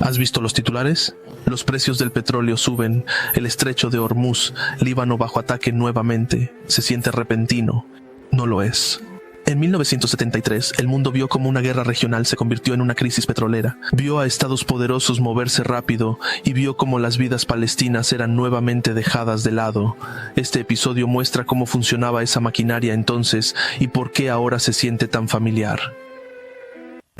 ¿Has visto los titulares? Los precios del petróleo suben, el estrecho de Hormuz, Líbano bajo ataque nuevamente. Se siente repentino. No lo es. En 1973, el mundo vio cómo una guerra regional se convirtió en una crisis petrolera. Vio a estados poderosos moverse rápido y vio cómo las vidas palestinas eran nuevamente dejadas de lado. Este episodio muestra cómo funcionaba esa maquinaria entonces y por qué ahora se siente tan familiar.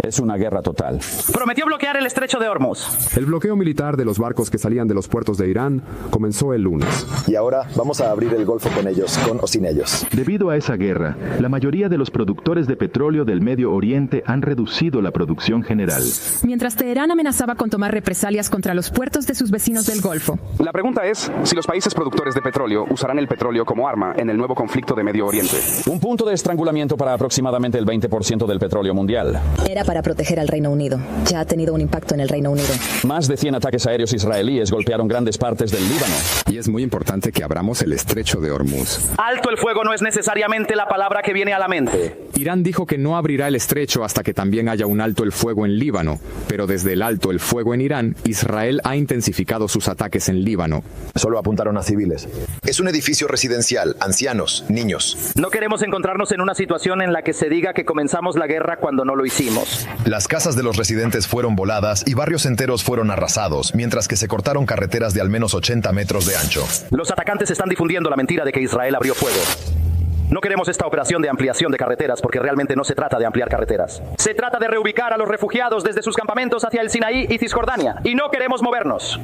Es una guerra total. Prometió bloquear el estrecho de Hormuz. El bloqueo militar de los barcos que salían de los puertos de Irán comenzó el lunes. Y ahora vamos a abrir el Golfo con ellos, con o sin ellos. Debido a esa guerra, la mayoría de los productores de petróleo del Medio Oriente han reducido la producción general. Mientras Teherán amenazaba con tomar represalias contra los puertos de sus vecinos del Golfo. La pregunta es si los países productores de petróleo usarán el petróleo como arma en el nuevo conflicto de Medio Oriente. Un punto de estrangulamiento para aproximadamente el 20% del petróleo mundial. Era para proteger al Reino Unido. Ya ha tenido un impacto en el Reino Unido. Más de 100 ataques aéreos israelíes golpearon grandes partes del Líbano. Y es muy importante que abramos el estrecho de Hormuz. Alto el fuego no es necesariamente la palabra que viene a la mente. Irán dijo que no abrirá el estrecho hasta que también haya un alto el fuego en Líbano, pero desde el alto el fuego en Irán, Israel ha intensificado sus ataques en Líbano. Solo apuntaron a civiles. Es un edificio residencial, ancianos, niños. No queremos encontrarnos en una situación en la que se diga que comenzamos la guerra cuando no lo hicimos. Las casas de los residentes fueron voladas y barrios enteros fueron arrasados, mientras que se cortaron carreteras de al menos 80 metros de ancho. Los atacantes están difundiendo la mentira de que Israel abrió fuego. No queremos esta operación de ampliación de carreteras porque realmente no se trata de ampliar carreteras. Se trata de reubicar a los refugiados desde sus campamentos hacia el Sinaí y Cisjordania. Y no queremos movernos.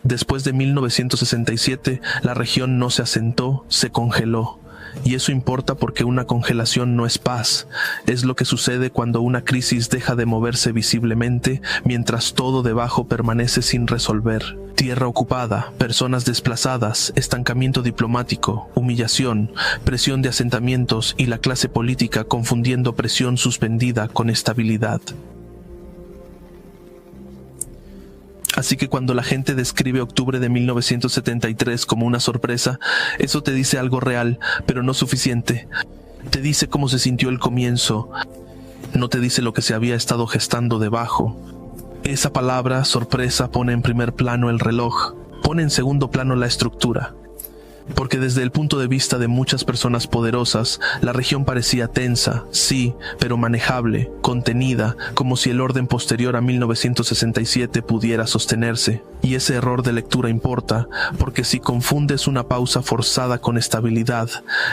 Después de 1967, la región no se asentó, se congeló. Y eso importa porque una congelación no es paz. Es lo que sucede cuando una crisis deja de moverse visiblemente, mientras todo debajo permanece sin resolver. Tierra ocupada, personas desplazadas, estancamiento diplomático, humillación, presión de asentamientos y la clase política confundiendo presión suspendida con estabilidad. Así que cuando la gente describe octubre de 1973 como una sorpresa, eso te dice algo real, pero no suficiente. Te dice cómo se sintió el comienzo, no te dice lo que se había estado gestando debajo. Esa palabra, sorpresa, pone en primer plano el reloj, pone en segundo plano la estructura. Porque desde el punto de vista de muchas personas poderosas, la región parecía tensa, sí, pero manejable, contenida, como si el orden posterior a 1967 pudiera sostenerse. Y ese error de lectura importa, porque si confundes una pausa forzada con estabilidad,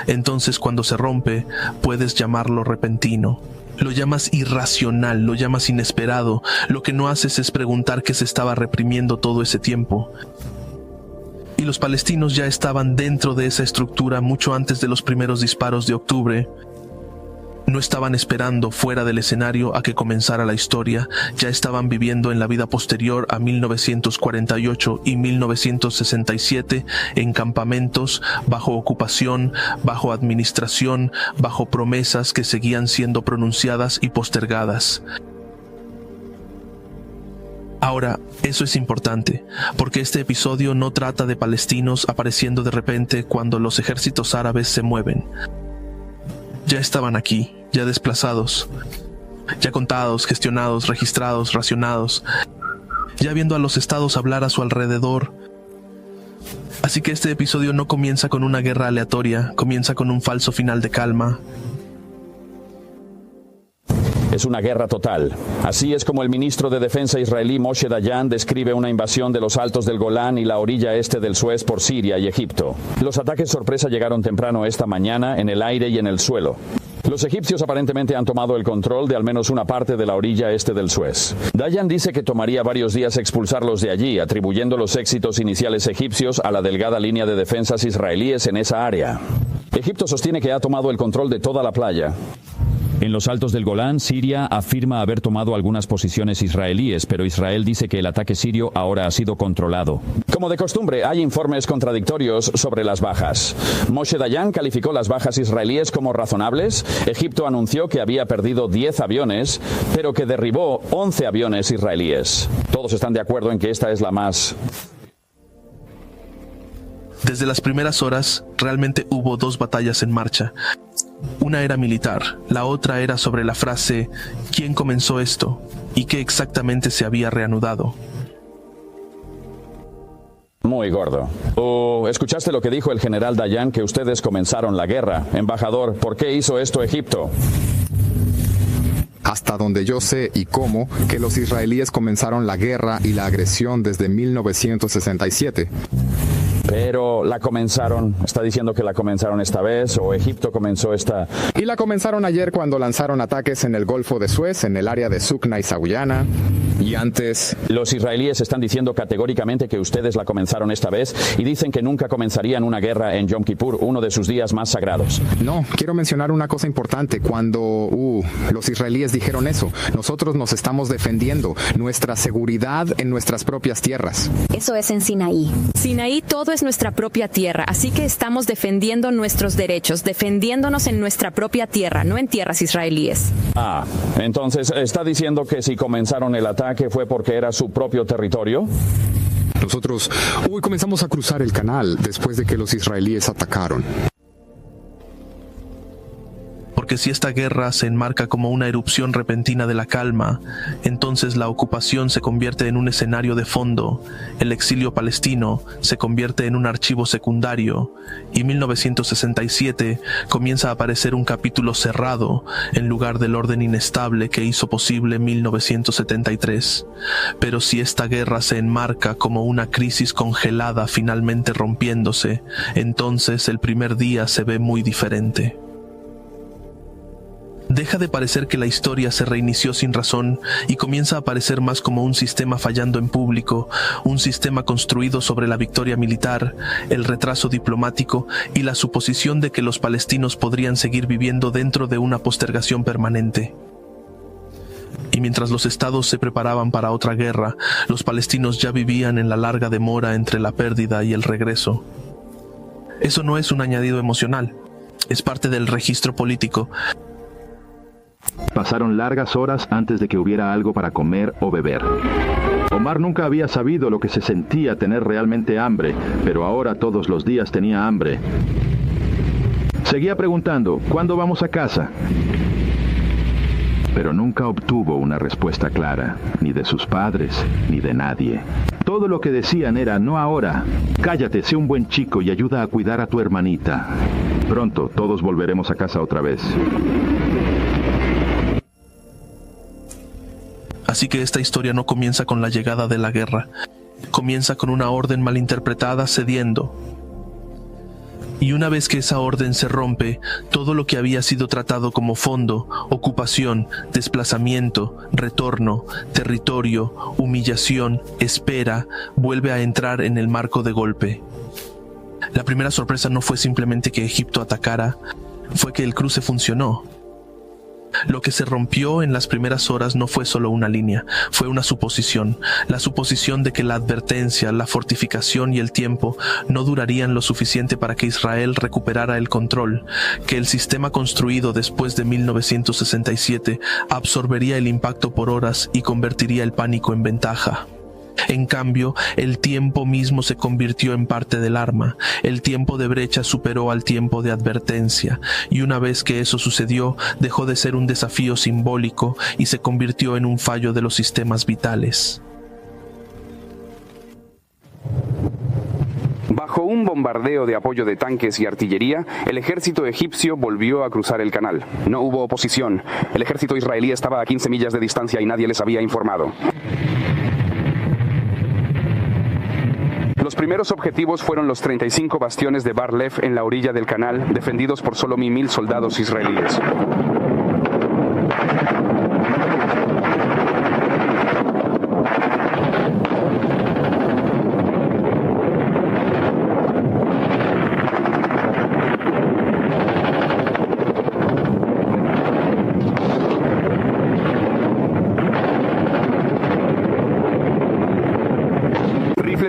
entonces cuando se rompe, puedes llamarlo repentino. Lo llamas irracional, lo llamas inesperado, lo que no haces es preguntar qué se estaba reprimiendo todo ese tiempo. Y los palestinos ya estaban dentro de esa estructura mucho antes de los primeros disparos de octubre. No estaban esperando fuera del escenario a que comenzara la historia, ya estaban viviendo en la vida posterior a 1948 y 1967 en campamentos, bajo ocupación, bajo administración, bajo promesas que seguían siendo pronunciadas y postergadas. Ahora, eso es importante, porque este episodio no trata de palestinos apareciendo de repente cuando los ejércitos árabes se mueven. Ya estaban aquí, ya desplazados, ya contados, gestionados, registrados, racionados, ya viendo a los estados hablar a su alrededor. Así que este episodio no comienza con una guerra aleatoria, comienza con un falso final de calma. Es una guerra total. Así es como el ministro de Defensa israelí Moshe Dayan describe una invasión de los altos del Golán y la orilla este del Suez por Siria y Egipto. Los ataques sorpresa llegaron temprano esta mañana en el aire y en el suelo. Los egipcios aparentemente han tomado el control de al menos una parte de la orilla este del Suez. Dayan dice que tomaría varios días expulsarlos de allí, atribuyendo los éxitos iniciales egipcios a la delgada línea de defensas israelíes en esa área. Egipto sostiene que ha tomado el control de toda la playa. En los altos del Golán, Siria afirma haber tomado algunas posiciones israelíes, pero Israel dice que el ataque sirio ahora ha sido controlado. Como de costumbre, hay informes contradictorios sobre las bajas. Moshe Dayan calificó las bajas israelíes como razonables. Egipto anunció que había perdido 10 aviones, pero que derribó 11 aviones israelíes. Todos están de acuerdo en que esta es la más... Desde las primeras horas, realmente hubo dos batallas en marcha. Una era militar, la otra era sobre la frase ¿quién comenzó esto? ¿Y qué exactamente se había reanudado? Muy gordo. ¿Escuchaste lo que dijo el general Dayan, que ustedes comenzaron la guerra? Embajador, ¿por qué hizo esto Egipto? Hasta donde yo sé y cómo, que los israelíes comenzaron la guerra y la agresión desde 1967. Pero la comenzaron, está diciendo que la comenzaron esta vez, o Egipto comenzó esta... Y la comenzaron ayer cuando lanzaron ataques en el Golfo de Suez, en el área de Sukna y Sauyana. Y antes... Los israelíes están diciendo categóricamente que ustedes la comenzaron esta vez y dicen que nunca comenzarían una guerra en Yom Kippur, uno de sus días más sagrados. No, quiero mencionar una cosa importante. Cuando los israelíes dijeron eso, nosotros nos estamos defendiendo nuestra seguridad en nuestras propias tierras. Eso es en Sinaí. Sinaí todo es nuestra propia tierra, así que estamos defendiendo nuestros derechos, defendiéndonos en nuestra propia tierra, no en tierras israelíes. Entonces, ¿está diciendo que si comenzaron el ataque fue porque era su propio territorio? Nosotros comenzamos a cruzar el canal después de que los israelíes atacaron. Porque si esta guerra se enmarca como una erupción repentina de la calma, entonces la ocupación se convierte en un escenario de fondo, el exilio palestino se convierte en un archivo secundario, y 1967 comienza a aparecer un capítulo cerrado en lugar del orden inestable que hizo posible 1973. Pero si esta guerra se enmarca como una crisis congelada finalmente rompiéndose, entonces el primer día se ve muy diferente. Deja de parecer que la historia se reinició sin razón y comienza a parecer más como un sistema fallando en público, un sistema construido sobre la victoria militar, el retraso diplomático y la suposición de que los palestinos podrían seguir viviendo dentro de una postergación permanente. Y mientras los estados se preparaban para otra guerra, los palestinos ya vivían en la larga demora entre la pérdida y el regreso. Eso no es un añadido emocional, es parte del registro político. Pasaron largas horas antes de que hubiera algo para comer o beber. Omar nunca había sabido lo que se sentía tener realmente hambre, pero ahora todos los días tenía hambre. Seguía preguntando, ¿cuándo vamos a casa? Pero nunca obtuvo una respuesta clara, ni de sus padres, ni de nadie. Todo lo que decían era, no ahora. Cállate, sé un buen chico y ayuda a cuidar a tu hermanita. Pronto todos volveremos a casa otra vez. Así que esta historia no comienza con la llegada de la guerra. Comienza con una orden malinterpretada cediendo. Y una vez que esa orden se rompe, todo lo que había sido tratado como fondo, ocupación, desplazamiento, retorno, territorio, humillación, espera, vuelve a entrar en el marco de golpe. La primera sorpresa no fue simplemente que Egipto atacara, fue que el cruce funcionó. Lo que se rompió en las primeras horas no fue solo una línea, fue una suposición, la suposición de que la advertencia, la fortificación y el tiempo no durarían lo suficiente para que Israel recuperara el control, que el sistema construido después de 1967 absorbería el impacto por horas y convertiría el pánico en ventaja. En cambio, el tiempo mismo se convirtió en parte del arma. El tiempo de brecha superó al tiempo de advertencia, y una vez que eso sucedió, dejó de ser un desafío simbólico y se convirtió en un fallo de los sistemas vitales. Bajo un bombardeo de apoyo de tanques y artillería, el ejército egipcio volvió a cruzar el canal. No hubo oposición. El ejército israelí estaba a 15 millas de distancia y nadie les había informado. Los primeros objetivos fueron los 35 bastiones de Bar Lev en la orilla del canal, defendidos por solo 1,000 soldados israelíes.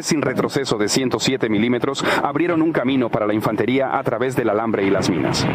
Sin retroceso de 107 milímetros abrieron un camino para la infantería a través del alambre y las minas.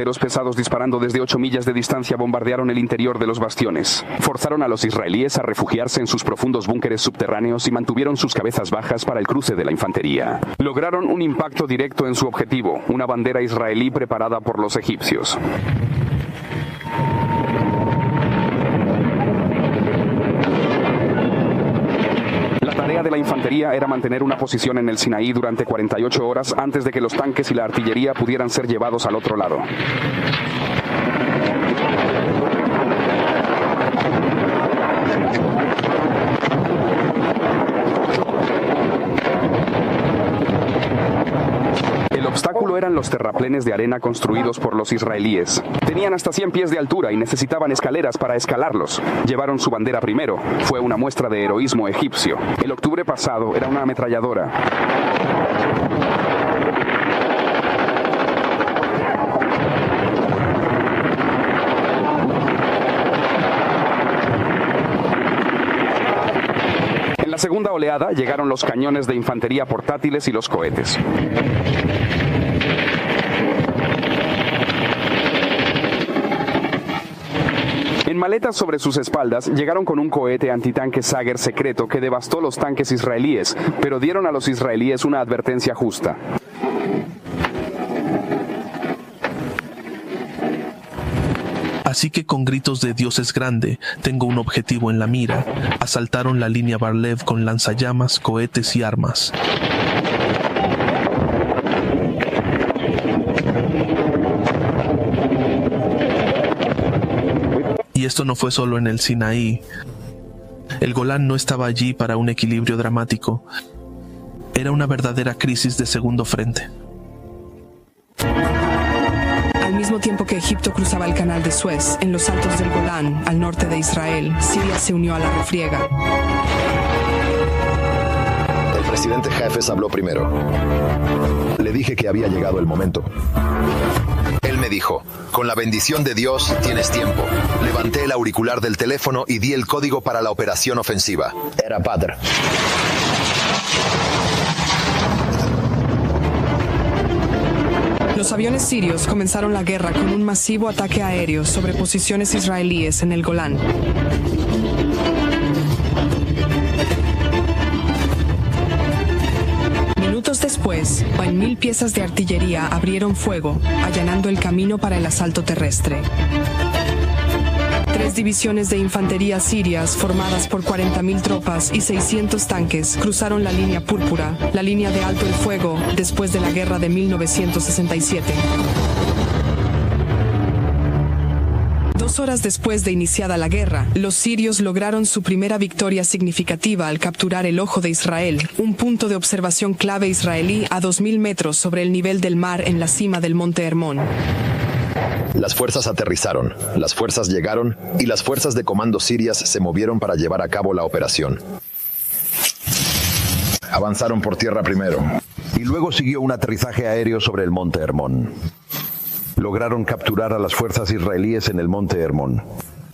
morteros pesados disparando desde 8 millas de distancia bombardearon el interior de los bastiones. Forzaron a los israelíes a refugiarse en sus profundos búnkeres subterráneos y mantuvieron sus cabezas bajas para el cruce de la infantería. Lograron un impacto directo en su objetivo, una bandera israelí preparada por los egipcios. La tarea de la infantería era mantener una posición en el Sinaí durante 48 horas antes de que los tanques y la artillería pudieran ser llevados al otro lado. El obstáculo eran los terraplenes de arena construidos por los israelíes. Tenían hasta 100 pies de altura y necesitaban escaleras para escalarlos. Llevaron su bandera primero. Fue una muestra de heroísmo egipcio. El octubre pasado era una ametralladora. En la segunda oleada llegaron los cañones de infantería portátiles y los cohetes. En maletas sobre sus espaldas llegaron con un cohete antitanque Sager secreto que devastó los tanques israelíes, pero dieron a los israelíes una advertencia justa. Así que con gritos de Dios es grande, tengo un objetivo en la mira, asaltaron la línea Bar-Lev con lanzallamas, cohetes y armas. Y esto no fue solo en el Sinaí. El Golán no estaba allí para un equilibrio dramático. Era una verdadera crisis de segundo frente. Al mismo tiempo que Egipto cruzaba el canal de Suez, en los altos del Golán, al norte de Israel, Siria se unió a la refriega. El presidente Hafez habló primero. Le dije que había llegado el momento. Él me dijo, con la bendición de Dios tienes tiempo. Levanté el auricular del teléfono y di el código para la operación ofensiva. Era Badr. Los aviones sirios comenzaron la guerra con un masivo ataque aéreo sobre posiciones israelíes en el Golán. Minutos después, 1,000 piezas de artillería abrieron fuego, allanando el camino para el asalto terrestre. 3 divisiones de infantería sirias formadas por 40,000 tropas y 600 tanques cruzaron la línea púrpura, la línea de alto el fuego, después de la guerra de 1967. 2 horas después de iniciada la guerra, los sirios lograron su primera victoria significativa al capturar el Ojo de Israel, un punto de observación clave israelí a 2,000 metros sobre el nivel del mar en la cima del monte Hermón. Las fuerzas aterrizaron, las fuerzas llegaron y las fuerzas de comando sirias se movieron para llevar a cabo la operación. Avanzaron por tierra primero. Y luego siguió un aterrizaje aéreo sobre el monte Hermón. Lograron capturar a las fuerzas israelíes en el monte Hermón.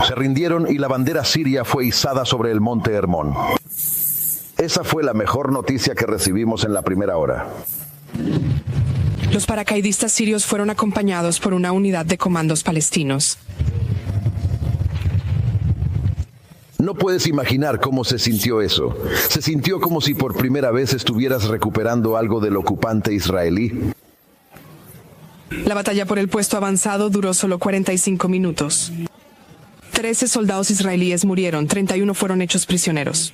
Se rindieron y la bandera siria fue izada sobre el monte Hermón. Esa fue la mejor noticia que recibimos en la primera hora. Los paracaidistas sirios fueron acompañados por una unidad de comandos palestinos. No puedes imaginar cómo se sintió eso. Se sintió como si por primera vez estuvieras recuperando algo del ocupante israelí. La batalla por el puesto avanzado duró solo 45 minutos. 13 soldados israelíes murieron, 31 fueron hechos prisioneros.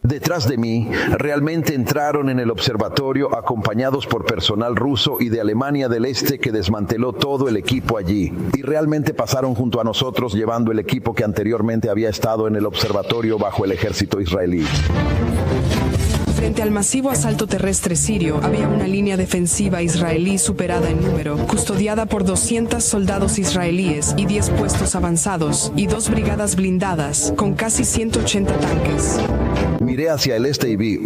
Detrás de mí, realmente entraron en el observatorio acompañados por personal ruso y de Alemania del Este que desmanteló todo el equipo allí. Y realmente pasaron junto a nosotros llevando el equipo que anteriormente había estado en el observatorio bajo el ejército israelí. Frente al masivo asalto terrestre sirio, había una línea defensiva israelí superada en número, custodiada por 200 soldados israelíes y 10 puestos avanzados, y 2 brigadas blindadas, con casi 180 tanques. Miré hacia el este y vi,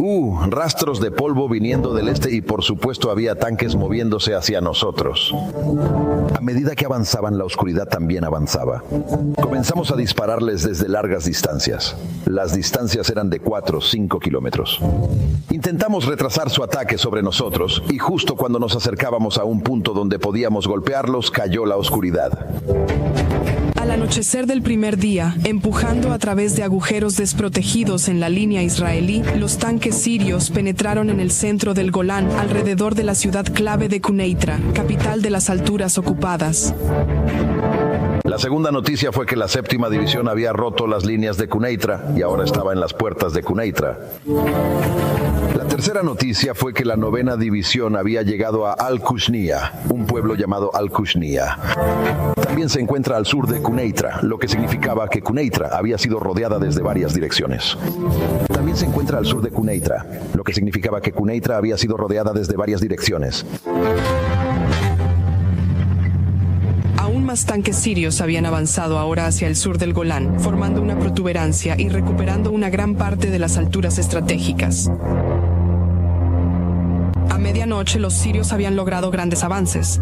rastros de polvo viniendo del este y por supuesto había tanques moviéndose hacia nosotros. A medida que avanzaban, la oscuridad también avanzaba. Comenzamos a dispararles desde largas distancias. Las distancias eran de 4 o 5 kilómetros. Intentamos retrasar su ataque sobre nosotros y justo cuando nos acercábamos a un punto donde podíamos golpearlos, cayó la oscuridad. Al anochecer del primer día, empujando a través de agujeros desprotegidos en la línea israelí, los tanques sirios penetraron en el centro del Golán, alrededor de la ciudad clave de Quneitra, capital de las alturas ocupadas. La segunda noticia fue que la 7ª división había roto las líneas de Quneitra y ahora estaba en las puertas de Quneitra. La tercera noticia fue que la 9ª división había llegado a Al-Kushniya, un pueblo llamado Al-Kushniya. También se encuentra al sur de Quneitra, lo que significaba que Quneitra había sido rodeada desde varias direcciones. También se encuentra al sur de Quneitra, lo que significaba que Quneitra había sido rodeada desde varias direcciones. Aún más tanques sirios habían avanzado ahora hacia el sur del Golán, formando una protuberancia y recuperando una gran parte de las alturas estratégicas. A medianoche los sirios habían logrado grandes avances.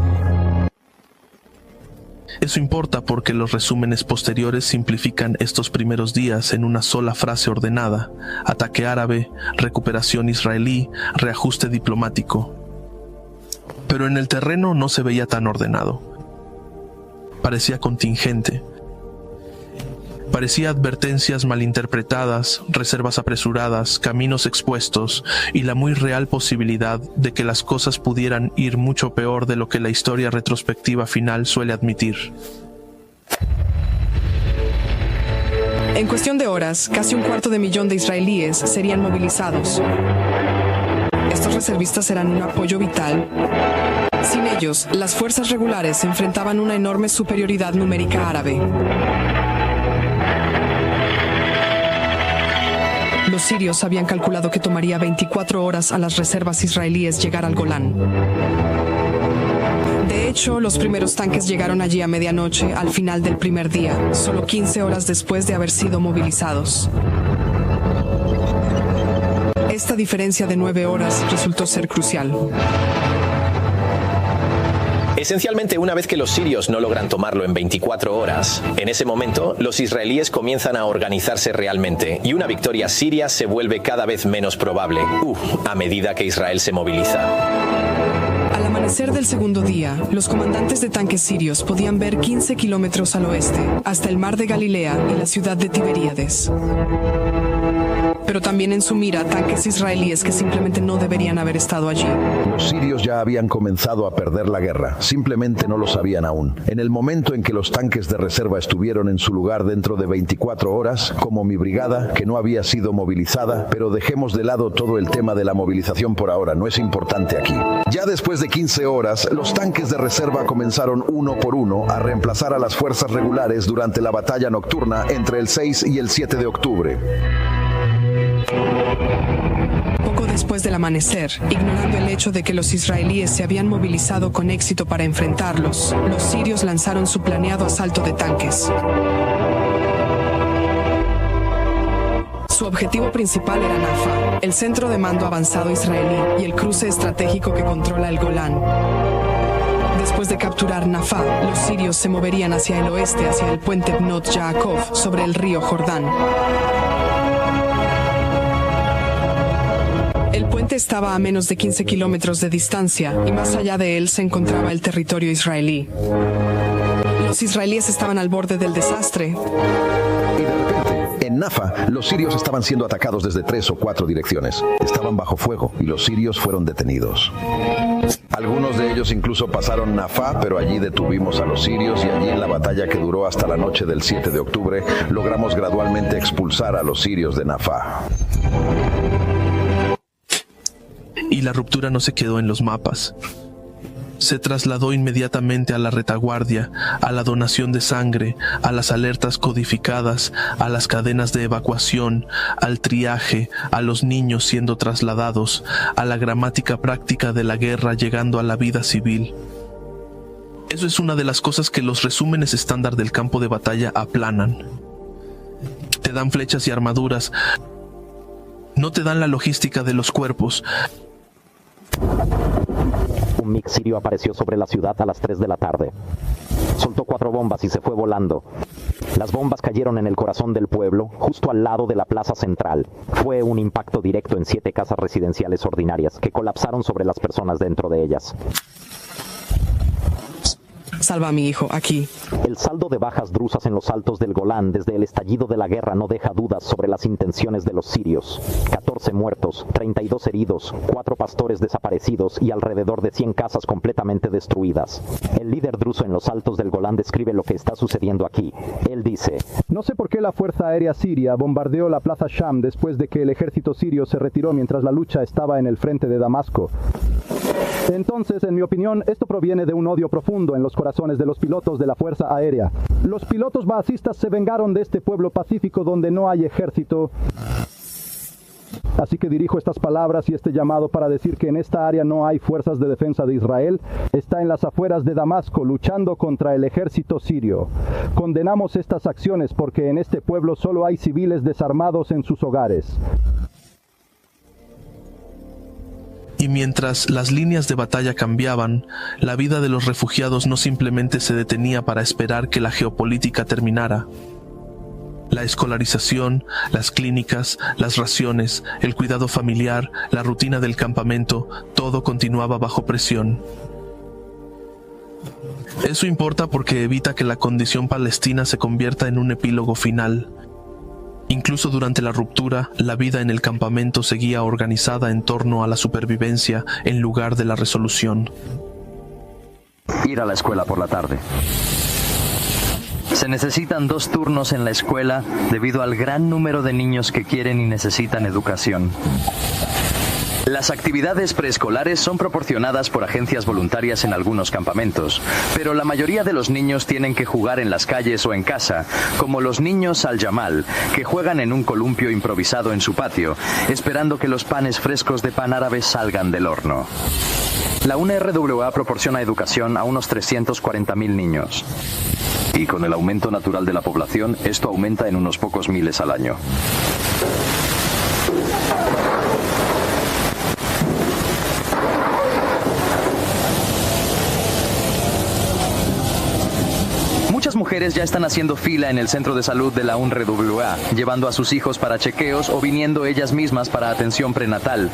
Eso importa porque los resúmenes posteriores simplifican estos primeros días en una sola frase ordenada: ataque árabe, recuperación israelí, reajuste diplomático. Pero en el terreno no se veía tan ordenado. Parecía contingente. Parecía advertencias malinterpretadas, reservas apresuradas, caminos expuestos y la muy real posibilidad de que las cosas pudieran ir mucho peor de lo que la historia retrospectiva final suele admitir. En cuestión de horas, casi 250.000 de israelíes serían movilizados. Estos reservistas eran un apoyo vital. Sin ellos, las fuerzas regulares enfrentaban una enorme superioridad numérica árabe. Los sirios habían calculado que tomaría 24 horas a las reservas israelíes llegar al Golán. De hecho, los primeros tanques llegaron allí a medianoche, al final del primer día, solo 15 horas después de haber sido movilizados. Esta diferencia de 9 horas resultó ser crucial. Esencialmente, una vez que los sirios no logran tomarlo en 24 horas, en ese momento los israelíes comienzan a organizarse realmente y una victoria siria se vuelve cada vez menos probable, a medida que Israel se moviliza. Al amanecer del segundo día, los comandantes de tanques sirios podían ver 15 kilómetros al oeste, hasta el mar de Galilea y la ciudad de Tiberíades. Pero también en su mira tanques israelíes que simplemente no deberían haber estado allí. Los sirios ya habían comenzado a perder la guerra, simplemente no lo sabían aún. En el momento en que los tanques de reserva estuvieron en su lugar dentro de 24 horas, como mi brigada, que no había sido movilizada, pero dejemos de lado todo el tema de la movilización por ahora, no es importante aquí. Ya después de 15 horas, los tanques de reserva comenzaron uno por uno a reemplazar a las fuerzas regulares durante la batalla nocturna entre el 6 y el 7 de octubre. Poco después del amanecer, ignorando el hecho de que los israelíes se habían movilizado con éxito para enfrentarlos, los sirios lanzaron su planeado asalto de tanques. Su objetivo principal era Nafá, el centro de mando avanzado israelí y el cruce estratégico que controla el Golán. Después de capturar Nafá, los sirios se moverían hacia el oeste, hacia el puente Bnot Yaakov, sobre el río Jordán. El puente estaba a menos de 15 kilómetros de distancia y más allá de él se encontraba el territorio israelí. Los israelíes estaban al borde del desastre. Y de repente, en Nafá, los sirios estaban siendo atacados desde 3 o 4 direcciones. Estaban bajo fuego y los sirios fueron detenidos. Algunos de ellos incluso pasaron Nafá, pero allí detuvimos a los sirios y allí en la batalla que duró hasta la noche del 7 de octubre, logramos gradualmente expulsar a los sirios de Nafá. Y la ruptura no se quedó en los mapas. Se trasladó inmediatamente a la retaguardia, a la donación de sangre, a las alertas codificadas, a las cadenas de evacuación, al triaje, a los niños siendo trasladados, a la gramática práctica de la guerra llegando a la vida civil. Eso es una de las cosas que los resúmenes estándar del campo de batalla aplanan. Te dan flechas y armaduras, No te dan la logística de los cuerpos. Un MiG sirio apareció sobre la ciudad a las 3 de la tarde. Soltó 4 bombas y se fue volando. Las bombas cayeron en el corazón del pueblo, justo al lado de la plaza central. Fue un impacto directo en 7 casas residenciales ordinarias que colapsaron sobre las personas dentro de ellas. Salva a mi hijo, aquí. El saldo de bajas drusas en los altos del Golán desde el estallido de la guerra no deja dudas sobre las intenciones de los sirios. 14 muertos, 32 heridos, 4 pastores desaparecidos y alrededor de 100 casas completamente destruidas. El líder druso en los altos del Golán describe lo que está sucediendo aquí. Él dice: no sé por qué la Fuerza Aérea Siria bombardeó la plaza Sham después de que el ejército sirio se retiró mientras la lucha estaba en el frente de Damasco. Entonces, en mi opinión, esto proviene de un odio profundo en los corazones de los pilotos de la Fuerza Aérea. Los pilotos baasistas se vengaron de este pueblo pacífico donde no hay ejército. Así que dirijo estas palabras y este llamado para decir que en esta área no hay fuerzas de defensa de Israel. Está en las afueras de Damasco luchando contra el ejército sirio. Condenamos estas acciones porque en este pueblo solo hay civiles desarmados en sus hogares. Y mientras las líneas de batalla cambiaban, la vida de los refugiados no simplemente se detenía para esperar que la geopolítica terminara. La escolarización, las clínicas, las raciones, el cuidado familiar, la rutina del campamento, todo continuaba bajo presión. Eso importa porque evita que la condición palestina se convierta en un epílogo final. Incluso durante la ruptura, la vida en el campamento seguía organizada en torno a la supervivencia en lugar de la resolución. Ir a la escuela por la tarde. Se necesitan 2 turnos en la escuela debido al gran número de niños que quieren y necesitan educación. Las actividades preescolares son proporcionadas por agencias voluntarias en algunos campamentos, pero la mayoría de los niños tienen que jugar en las calles o en casa, como los niños al-Yamal, que juegan en un columpio improvisado en su patio, esperando que los panes frescos de pan árabe salgan del horno. La UNRWA proporciona educación a unos 340.000 niños. Y con el aumento natural de la población, esto aumenta en unos pocos miles al año. Muchas mujeres ya están haciendo fila en el centro de salud de la UNRWA, llevando a sus hijos para chequeos o viniendo ellas mismas para atención prenatal.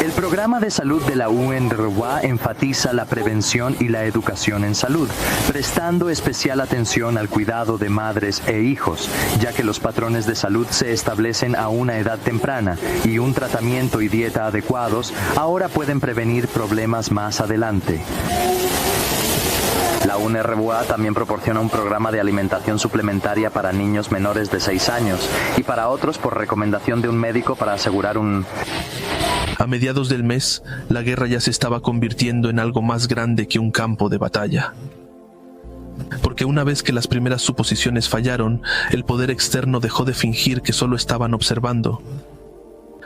El programa de salud de la UNRWA enfatiza la prevención y la educación en salud, prestando especial atención al cuidado de madres e hijos, ya que los patrones de salud se establecen a una edad temprana y un tratamiento y dieta adecuados ahora pueden prevenir problemas más adelante. La UNRWA también proporciona un programa de alimentación suplementaria para niños menores de 6 años y para otros por recomendación de un médico para asegurar un... A mediados del mes, la guerra ya se estaba convirtiendo en algo más grande que un campo de batalla. Porque una vez que las primeras suposiciones fallaron, el poder externo dejó de fingir que solo estaban observando.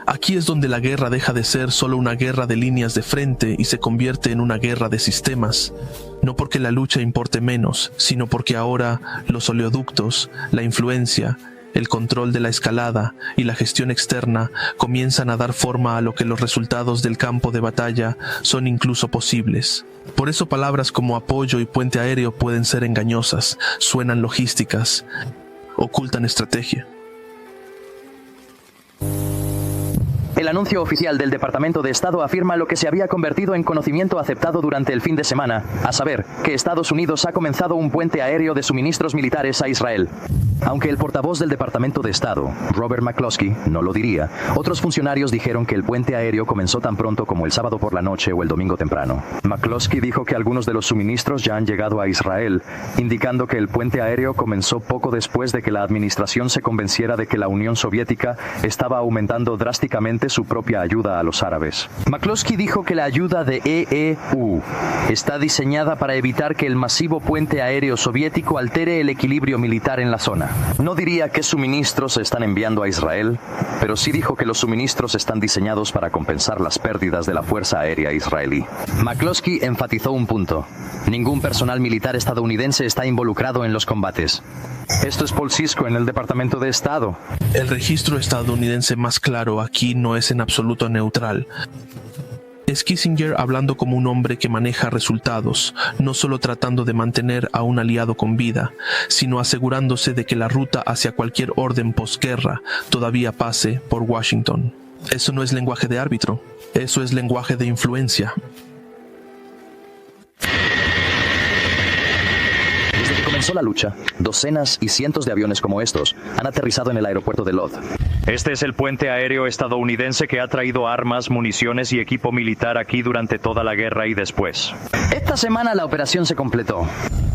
Aquí es donde la guerra deja de ser solo una guerra de líneas de frente y se convierte en una guerra de sistemas. No porque la lucha importe menos, sino porque ahora los oleoductos, la influencia, el control de la escalada y la gestión externa comienzan a dar forma a lo que los resultados del campo de batalla son incluso posibles. Por eso palabras como apoyo y puente aéreo pueden ser engañosas, suenan logísticas, ocultan estrategia. El anuncio oficial del Departamento de Estado afirma lo que se había convertido en conocimiento aceptado durante el fin de semana, a saber, que Estados Unidos ha comenzado un puente aéreo de suministros militares a Israel. Aunque el portavoz del Departamento de Estado, Robert McCloskey, no lo diría, otros funcionarios dijeron que el puente aéreo comenzó tan pronto como el sábado por la noche o el domingo temprano. McCloskey dijo que algunos de los suministros ya han llegado a Israel, indicando que el puente aéreo comenzó poco después de que la administración se convenciera de que la Unión Soviética estaba aumentando drásticamente su propia ayuda a los árabes. McCloskey dijo que la ayuda de EEU está diseñada para evitar que el masivo puente aéreo soviético altere el equilibrio militar en la zona. No diría qué suministros se están enviando a Israel, pero sí dijo que los suministros están diseñados para compensar las pérdidas de la Fuerza Aérea israelí. McCloskey enfatizó un punto. Ningún personal militar estadounidense está involucrado en los combates. Esto es Paul Sisko en el Departamento de Estado. El registro estadounidense más claro aquí no es en absoluto neutral. Es Kissinger hablando como un hombre que maneja resultados, no solo tratando de mantener a un aliado con vida, sino asegurándose de que la ruta hacia cualquier orden posguerra todavía pase por Washington. Eso no es lenguaje de árbitro, eso es lenguaje de influencia. Desde que comenzó la lucha, docenas y cientos de aviones como estos han aterrizado en el aeropuerto de Lod. Este es el puente aéreo estadounidense que ha traído armas, municiones y equipo militar aquí durante toda la guerra y después. Esta semana la operación se completó.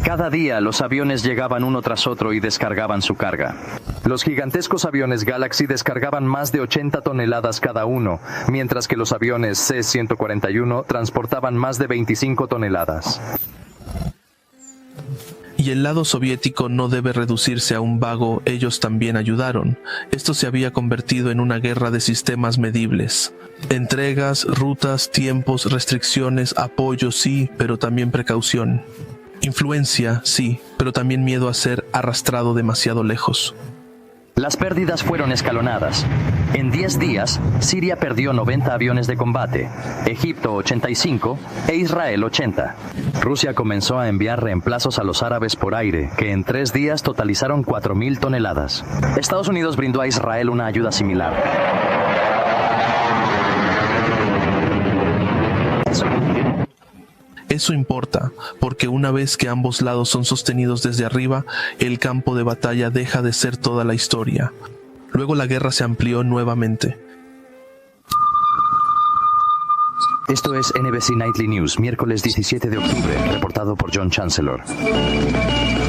Cada día los aviones llegaban uno tras otro y descargaban su carga. Los gigantescos aviones Galaxy descargaban más de 80 toneladas cada uno, mientras que los aviones C-141 transportaban más de 25 toneladas. Y el lado soviético no debe reducirse a un vago ellos también ayudaron. Esto se había convertido en una guerra de sistemas medibles. Entregas, rutas, tiempos, restricciones, apoyo sí, pero también precaución. Influencia sí, pero también miedo a ser arrastrado demasiado lejos. Las pérdidas fueron escalonadas. En 10 días, Siria perdió 90 aviones de combate, Egipto 85 e Israel 80. Rusia comenzó a enviar reemplazos a los árabes por aire, que en 3 días totalizaron 4.000 toneladas. Estados Unidos brindó a Israel una ayuda similar. Eso importa, porque una vez que ambos lados son sostenidos desde arriba, el campo de batalla deja de ser toda la historia. Luego la guerra se amplió nuevamente. Esto es NBC Nightly News, miércoles 17 de octubre, reportado por John Chancellor.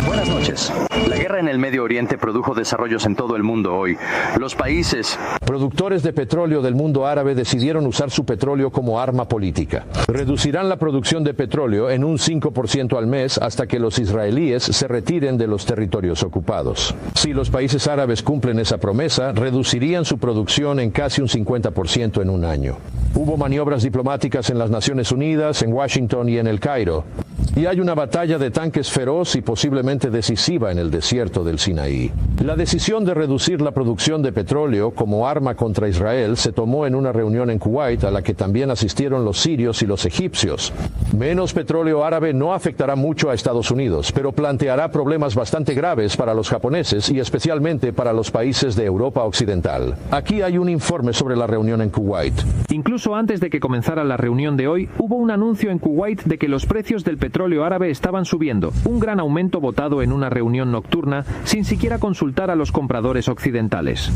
Buenas noches. La guerra en el Medio Oriente produjo desarrollos en todo el mundo hoy. Los países productores de petróleo del mundo árabe decidieron usar su petróleo como arma política. Reducirán la producción de petróleo en un 5% al mes hasta que los israelíes se retiren de los territorios ocupados. Si los países árabes cumplen esa promesa, reducirían su producción en casi un 50% en un año. Hubo maniobras diplomáticas en las Naciones Unidas, en Washington y en El Cairo. Y hay una batalla de tanques feroz y posiblemente decisiva en el desierto del Sinaí. La decisión de reducir la producción de petróleo como arma contra Israel se tomó en una reunión en Kuwait a la que también asistieron los sirios y los egipcios. Menos petróleo árabe no afectará mucho a Estados Unidos, pero planteará problemas bastante graves para los japoneses y especialmente para los países de Europa Occidental. Aquí hay un informe sobre la reunión en Kuwait. Incluso antes de que comenzara la reunión de hoy, hubo un anuncio en Kuwait de que los precios del petróleo árabe estaban subiendo, un gran aumento votado en una reunión nocturna sin siquiera consultar a los compradores occidentales.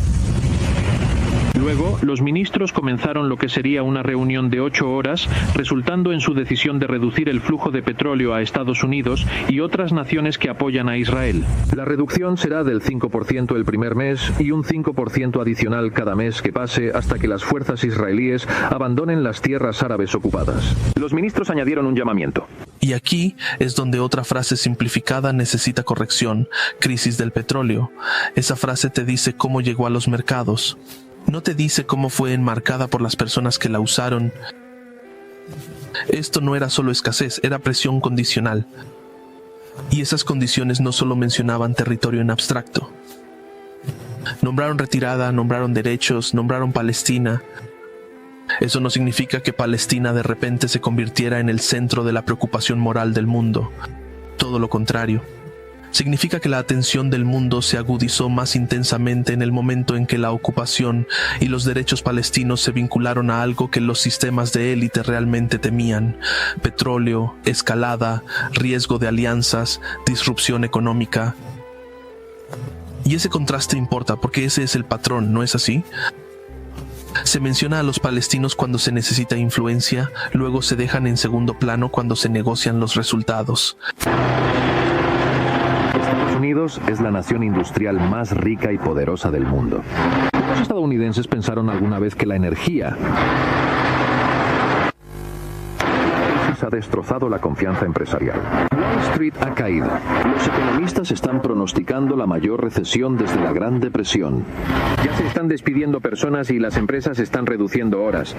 Luego, los ministros comenzaron lo que sería una reunión de 8 horas, resultando en su decisión de reducir el flujo de petróleo a Estados Unidos y otras naciones que apoyan a Israel. La reducción será del 5% el primer mes y un 5% adicional cada mes que pase hasta que las fuerzas israelíes abandonen las tierras árabes ocupadas. Los ministros añadieron un llamamiento. Y aquí es donde otra frase simplificada necesita corrección: crisis del petróleo. Esa frase te dice cómo llegó a los mercados. No te dice cómo fue enmarcada por las personas que la usaron. Esto no era solo escasez, era presión condicional. Y esas condiciones no solo mencionaban territorio en abstracto. Nombraron retirada, nombraron derechos, nombraron Palestina. Eso no significa que Palestina de repente se convirtiera en el centro de la preocupación moral del mundo. Todo lo contrario. Significa que la atención del mundo se agudizó más intensamente en el momento en que la ocupación y los derechos palestinos se vincularon a algo que los sistemas de élite realmente temían: petróleo, escalada, riesgo de alianzas, disrupción económica. Y ese contraste importa porque ese es el patrón, ¿no es así? Se menciona a los palestinos cuando se necesita influencia, luego se dejan en segundo plano cuando se negocian los resultados. Estados Unidos es la nación industrial más rica y poderosa del mundo. Los estadounidenses pensaron alguna vez que la energía ha destrozado la confianza empresarial. Wall Street ha caído. Los economistas están pronosticando la mayor recesión desde la Gran Depresión. Ya se están despidiendo personas y las empresas están reduciendo horas.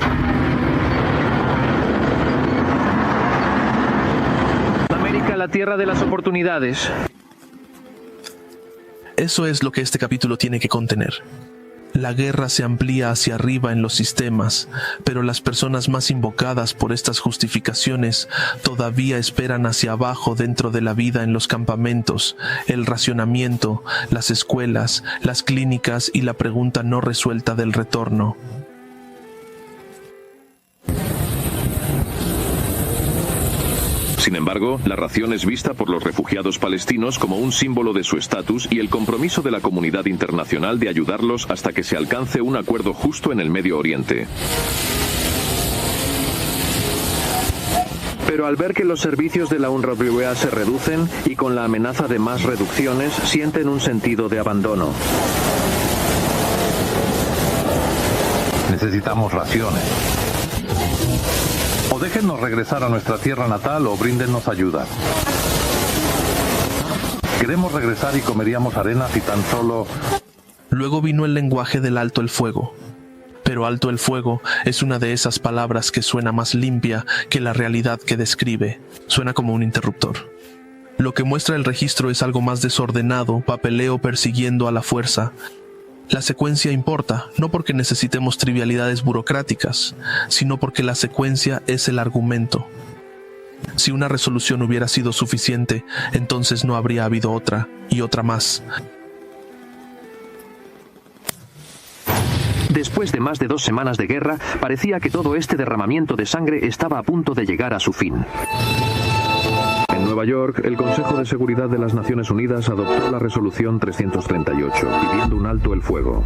América, la tierra de las oportunidades. Eso es lo que este capítulo tiene que contener. La guerra se amplía hacia arriba en los sistemas, pero las personas más invocadas por estas justificaciones todavía esperan hacia abajo dentro de la vida en los campamentos, el racionamiento, las escuelas, las clínicas y la pregunta no resuelta del retorno. Sin embargo, la ración es vista por los refugiados palestinos como un símbolo de su estatus y el compromiso de la comunidad internacional de ayudarlos hasta que se alcance un acuerdo justo en el Medio Oriente. Pero al ver que los servicios de la UNRWA se reducen y con la amenaza de más reducciones, sienten un sentido de abandono. Necesitamos raciones. O déjennos regresar a nuestra tierra natal o bríndennos ayuda. Queremos regresar y comeríamos arena si tan solo... Luego vino el lenguaje del alto el fuego. Pero alto el fuego es una de esas palabras que suena más limpia que la realidad que describe. Suena como un interruptor. Lo que muestra el registro es algo más desordenado, papeleo persiguiendo a la fuerza. La secuencia importa, no porque necesitemos trivialidades burocráticas, sino porque la secuencia es el argumento. Si una resolución hubiera sido suficiente, entonces no habría habido otra, y otra más. Después de más de 2 semanas de guerra, parecía que todo este derramamiento de sangre estaba a punto de llegar a su fin. En Nueva York, el Consejo de Seguridad de las Naciones Unidas adoptó la Resolución 338, pidiendo un alto el fuego.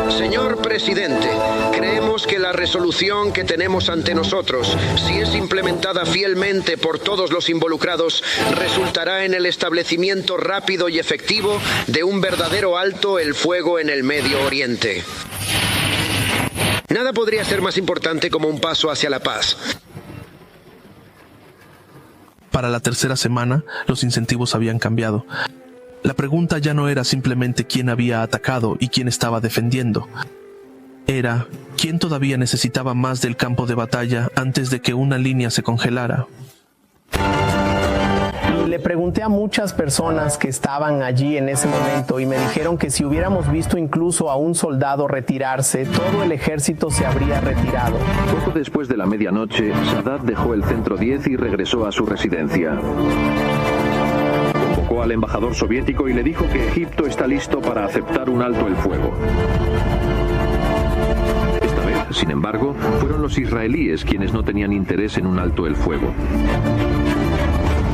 Señor presidente, creemos que la resolución que tenemos ante nosotros, si es implementada fielmente por todos los involucrados, resultará en el establecimiento rápido y efectivo de un verdadero alto el fuego en el Medio Oriente. Nada podría ser más importante como un paso hacia la paz. Para la tercera semana, los incentivos habían cambiado. La pregunta ya no era simplemente quién había atacado y quién estaba defendiendo. Era quién todavía necesitaba más del campo de batalla antes de que una línea se congelara. Le pregunté a muchas personas que estaban allí en ese momento y me dijeron que si hubiéramos visto incluso a un soldado retirarse, todo el ejército se habría retirado. Poco después de la medianoche, Sadat dejó el centro 10 y regresó a su residencia. Convocó al embajador soviético y le dijo que Egipto está listo para aceptar un alto el fuego. Esta vez, sin embargo, fueron los israelíes quienes no tenían interés en un alto el fuego.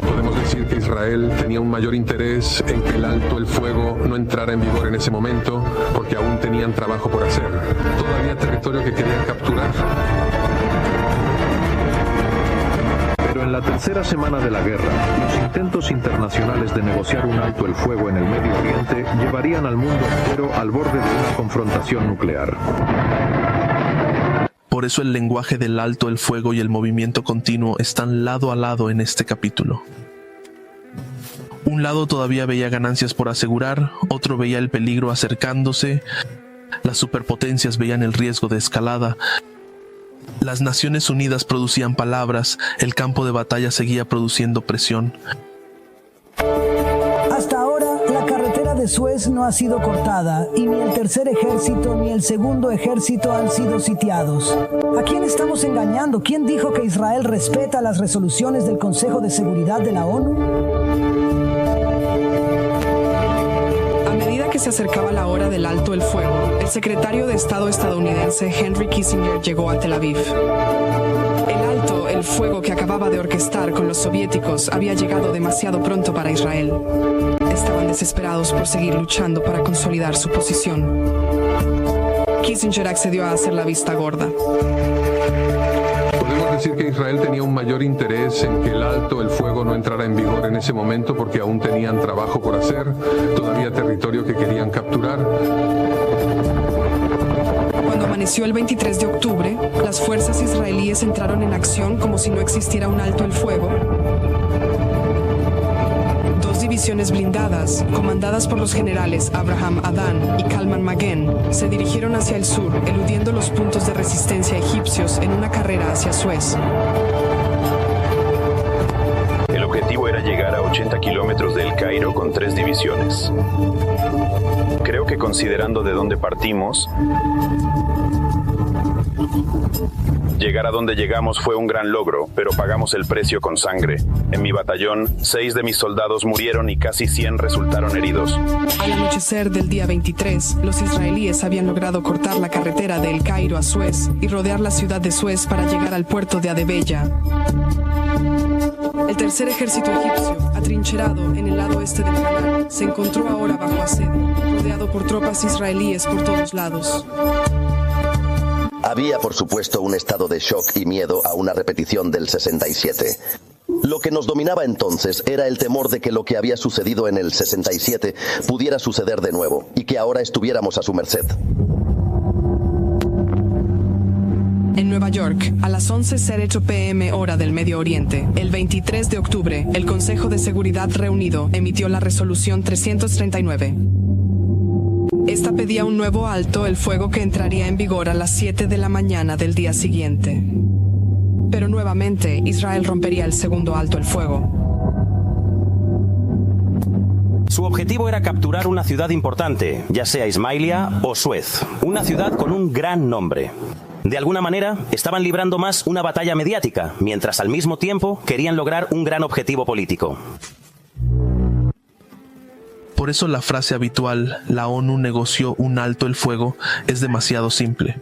Podemos decir que Israel tenía un mayor interés en que el alto el fuego no entrara en vigor en ese momento, porque aún tenían trabajo por hacer. Todavía territorio que querían capturar. Pero en la tercera semana de la guerra, los intentos internacionales de negociar un alto el fuego en el Medio Oriente llevarían al mundo entero al borde de una confrontación nuclear. Por eso el lenguaje del alto el fuego y el movimiento continuo están lado a lado en este capítulo. Un lado todavía veía ganancias por asegurar, otro veía el peligro acercándose, las superpotencias veían el riesgo de escalada, las Naciones Unidas producían palabras, el campo de batalla seguía produciendo presión. Hasta ahora, la carretera de Suez no ha sido cortada y ni el tercer ejército ni el segundo ejército han sido sitiados. ¿A quién estamos engañando? ¿Quién dijo que Israel respeta las resoluciones del Consejo de Seguridad de la ONU? A medida que se acercaba la hora del alto el fuego, el secretario de Estado estadounidense Henry Kissinger llegó a Tel Aviv. El alto el fuego que acababa de orquestar con los soviéticos había llegado demasiado pronto para Israel. Estaban desesperados por seguir luchando para consolidar su posición. Kissinger accedió a hacer la vista gorda. Podemos decir que Israel tenía un mayor interés en que el alto el fuego no entrara en vigor en ese momento porque aún tenían trabajo por hacer, todavía territorio que querían capturar. Cuando amaneció el 23 de octubre, las fuerzas israelíes entraron en acción como si no existiera un alto el fuego. Dos divisiones blindadas, comandadas por los generales Abraham Adán y Kalman Maguen, se dirigieron hacia el sur, eludiendo los puntos de resistencia egipcios en una carrera hacia Suez. El objetivo era llegar a 80 kilómetros de El Cairo con 3 divisiones. Creo que considerando de dónde partimos, llegar a donde llegamos fue un gran logro, pero pagamos el precio con sangre. En mi batallón, 6 de mis soldados murieron y casi 100 resultaron heridos. Al anochecer del día 23, los israelíes habían logrado cortar la carretera de El Cairo a Suez y rodear la ciudad de Suez para llegar al puerto de Adebella. El tercer ejército egipcio, atrincherado en el lado este del canal, se encontró ahora bajo asedio, rodeado por tropas israelíes por todos lados. Había, por supuesto, un estado de shock y miedo a una repetición del 67. Lo que nos dominaba entonces era el temor de que lo que había sucedido en el 67 pudiera suceder de nuevo y que ahora estuviéramos a su merced. En Nueva York, a las 11:08 p.m. hora del Medio Oriente, el 23 de octubre, el Consejo de Seguridad reunido emitió la resolución 339. Esta pedía un nuevo alto el fuego que entraría en vigor a las 7 de la mañana del día siguiente. Pero nuevamente, Israel rompería el segundo alto el fuego. Su objetivo era capturar una ciudad importante, ya sea Ismailia o Suez, una ciudad con un gran nombre. De alguna manera, estaban librando más una batalla mediática, mientras al mismo tiempo querían lograr un gran objetivo político. Por eso la frase habitual, la ONU negoció un alto el fuego, es demasiado simple.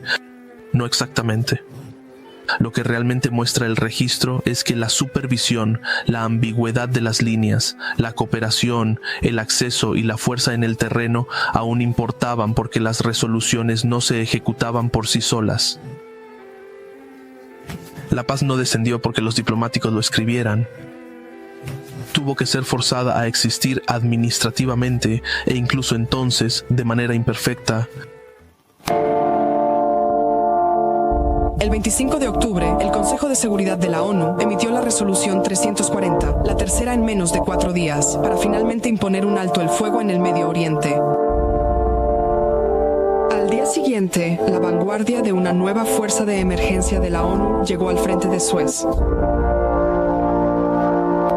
No exactamente. Lo que realmente muestra el registro es que la supervisión, la ambigüedad de las líneas, la cooperación, el acceso y la fuerza en el terreno aún importaban porque las resoluciones no se ejecutaban por sí solas. La paz no descendió porque los diplomáticos lo escribieran. Tuvo que ser forzada a existir administrativamente e incluso entonces, de manera imperfecta. El 25 de octubre, el Consejo de Seguridad de la ONU emitió la resolución 340, la tercera en menos de 4 días, para finalmente imponer un alto el fuego en el Medio Oriente. Al día siguiente, la vanguardia de una nueva fuerza de emergencia de la ONU llegó al frente de Suez.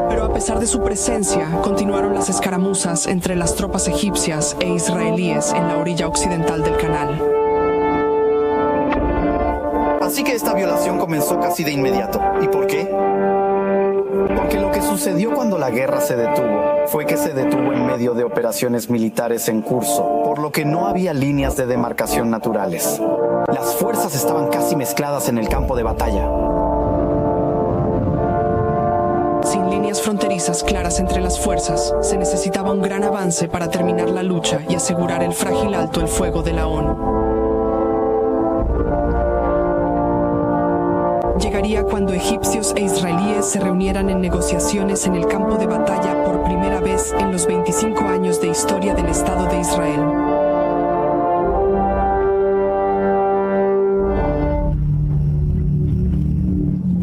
Pero a pesar de su presencia, continuaron las escaramuzas entre las tropas egipcias e israelíes en la orilla occidental del canal. Así que esta violación comenzó casi de inmediato. ¿Y por qué? Porque lo que sucedió cuando la guerra se detuvo fue que se detuvo en medio de operaciones militares en curso, por lo que no había líneas de demarcación naturales. Las fuerzas estaban casi mezcladas en el campo de batalla. Sin líneas fronterizas claras entre las fuerzas, se necesitaba un gran avance para terminar la lucha y asegurar el frágil alto el fuego de la ONU. Llegaría cuando egipcios e israelíes se reunieran en negociaciones en el campo de batalla por primera vez en los 25 años de historia del Estado de Israel.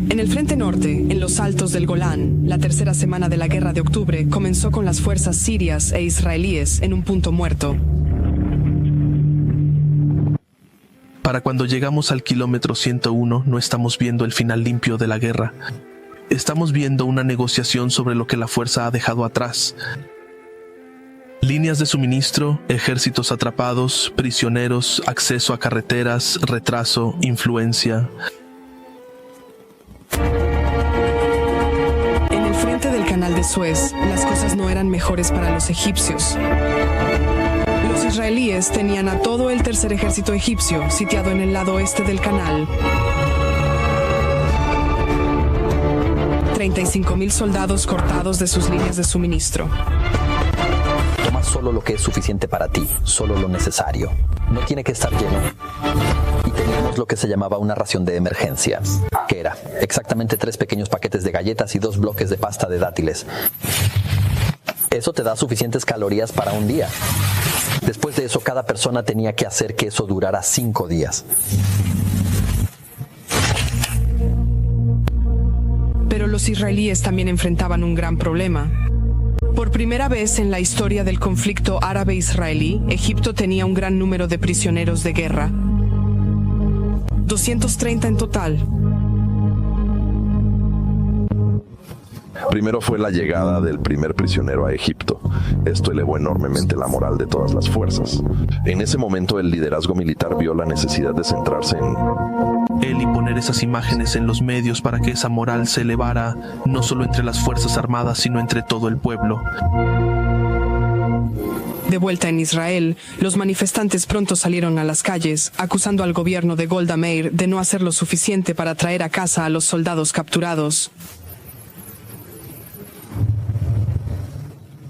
En el frente norte, en los altos del Golán, la tercera semana de la guerra de octubre comenzó con las fuerzas sirias e israelíes en un punto muerto. Para cuando llegamos al kilómetro 101, no estamos viendo el final limpio de la guerra. Estamos viendo una negociación sobre lo que la fuerza ha dejado atrás. Líneas de suministro, ejércitos atrapados, prisioneros, acceso a carreteras, retraso, influencia. En el frente del canal de Suez, las cosas no eran mejores para los egipcios. Los israelíes tenían a todo el tercer ejército egipcio sitiado en el lado oeste del canal. 35,000 soldados cortados de sus líneas de suministro. Toma solo lo que es suficiente para ti, solo lo necesario. No tiene que estar lleno. Y te teníamos lo que se llamaba una ración de emergencia, que era exactamente 3 pequeños paquetes de galletas y 2 bloques de pasta de dátiles. Eso te da suficientes calorías para un día. Después de eso, cada persona tenía que hacer que eso durara 5 días. Pero los israelíes también enfrentaban un gran problema. Por primera vez en la historia del conflicto árabe-israelí, Egipto tenía un gran número de prisioneros de guerra. 230 en total. Primero fue la llegada del primer prisionero a Egipto. Esto elevó enormemente la moral de todas las fuerzas. En ese momento el liderazgo militar vio la necesidad de centrarse en él y poner esas imágenes en los medios para que esa moral se elevara no solo entre las fuerzas armadas, sino entre todo el pueblo. De vuelta en Israel, los manifestantes pronto salieron a las calles, acusando al gobierno de Golda Meir de no hacer lo suficiente para traer a casa a los soldados capturados.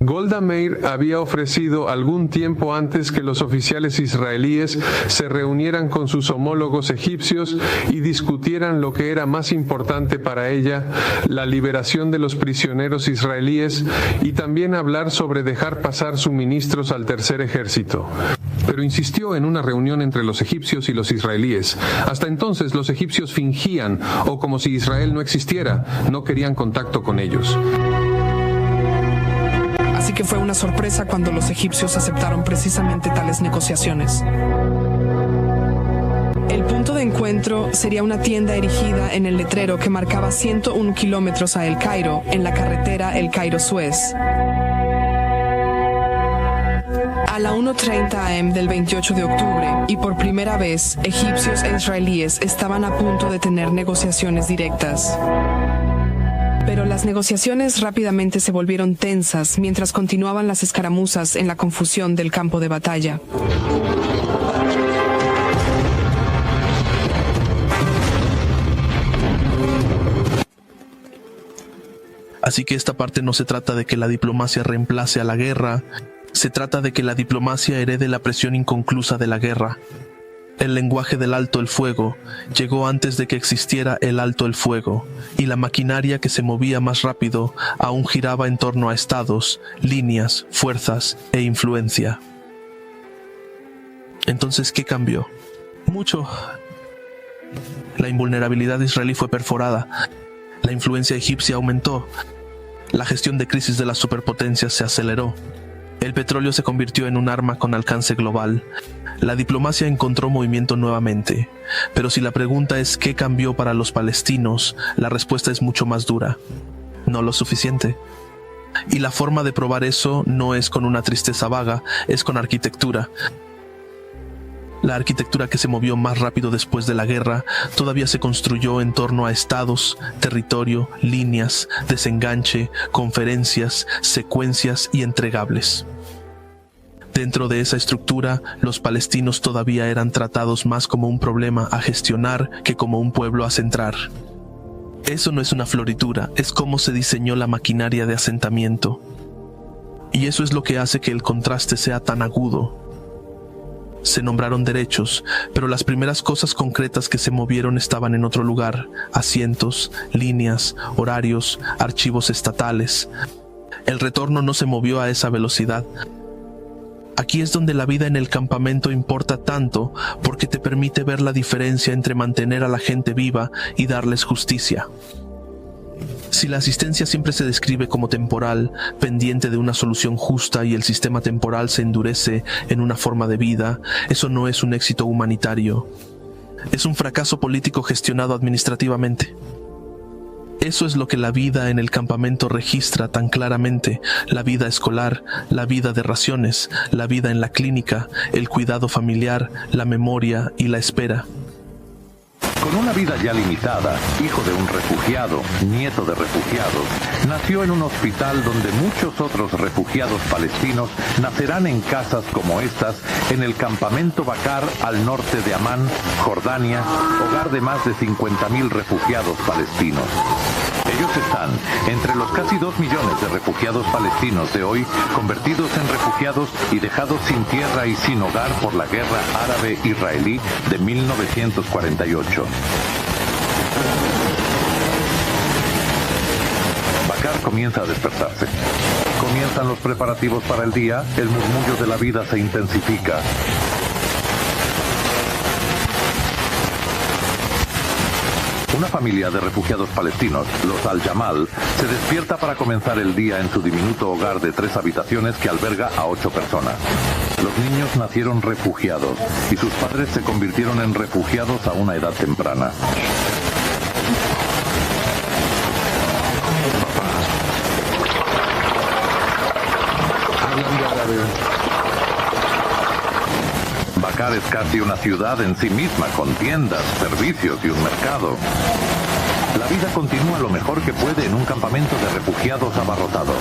Golda Meir había ofrecido algún tiempo antes que los oficiales israelíes se reunieran con sus homólogos egipcios y discutieran lo que era más importante para ella, la liberación de los prisioneros israelíes, y también hablar sobre dejar pasar suministros al tercer ejército. Pero insistió en una reunión entre los egipcios y los israelíes. Hasta entonces los egipcios fingían, o como si Israel no existiera, no querían contacto con ellos. Así que fue una sorpresa cuando los egipcios aceptaron precisamente tales negociaciones. El punto de encuentro sería una tienda erigida en el letrero que marcaba 101 kilómetros a El Cairo, en la carretera El Cairo-Suez. A la 1:30 am del 28 de octubre, y por primera vez, egipcios e israelíes estaban a punto de tener negociaciones directas. Pero las negociaciones rápidamente se volvieron tensas mientras continuaban las escaramuzas en la confusión del campo de batalla. Así que esta parte no se trata de que la diplomacia reemplace a la guerra, se trata de que la diplomacia herede la presión inconclusa de la guerra. El lenguaje del alto el fuego llegó antes de que existiera el alto el fuego, y la maquinaria que se movía más rápido aún giraba en torno a estados, líneas, fuerzas e influencia. Entonces, ¿qué cambió? Mucho. La invulnerabilidad israelí fue perforada, la influencia egipcia aumentó, la gestión de crisis de las superpotencias se aceleró, el petróleo se convirtió en un arma con alcance global. La diplomacia encontró movimiento nuevamente, pero si la pregunta es ¿qué cambió para los palestinos?, la respuesta es mucho más dura. No lo suficiente. Y la forma de probar eso no es con una tristeza vaga, es con arquitectura. La arquitectura que se movió más rápido después de la guerra todavía se construyó en torno a estados, territorio, líneas, desenganche, conferencias, secuencias y entregables. Dentro de esa estructura, los palestinos todavía eran tratados más como un problema a gestionar que como un pueblo a centrar. Eso no es una floritura, es cómo se diseñó la maquinaria de asentamiento. Y eso es lo que hace que el contraste sea tan agudo. Se nombraron derechos, pero las primeras cosas concretas que se movieron estaban en otro lugar: asientos, líneas, horarios, archivos estatales. El retorno no se movió a esa velocidad. Aquí es donde la vida en el campamento importa tanto, porque te permite ver la diferencia entre mantener a la gente viva y darles justicia. Si la asistencia siempre se describe como temporal, pendiente de una solución justa, y el sistema temporal se endurece en una forma de vida, eso no es un éxito humanitario. Es un fracaso político gestionado administrativamente. Eso es lo que la vida en el campamento registra tan claramente: la vida escolar, la vida de raciones, la vida en la clínica, el cuidado familiar, la memoria y la espera. Con una vida ya limitada, hijo de un refugiado, nieto de refugiados, nació en un hospital donde muchos otros refugiados palestinos nacerán en casas como estas, en el campamento Bakar al norte de Amán, Jordania, hogar de más de 50.000 refugiados palestinos. ellos están entre los casi 2 millones de refugiados palestinos de hoy, convertidos en refugiados y dejados sin tierra y sin hogar por la guerra árabe-israelí de 1948. Bakar comienza a despertarse. Comienzan los preparativos para el día, el murmullo de la vida se intensifica. Una familia de refugiados palestinos, los Al-Jamal, se despierta para comenzar el día en su diminuto hogar de 3 habitaciones que alberga a 8 personas. Los niños nacieron refugiados y sus padres se convirtieron en refugiados a una edad temprana. Bakar es casi una ciudad en sí misma, con tiendas, servicios y un mercado. La vida continúa lo mejor que puede en un campamento de refugiados abarrotado.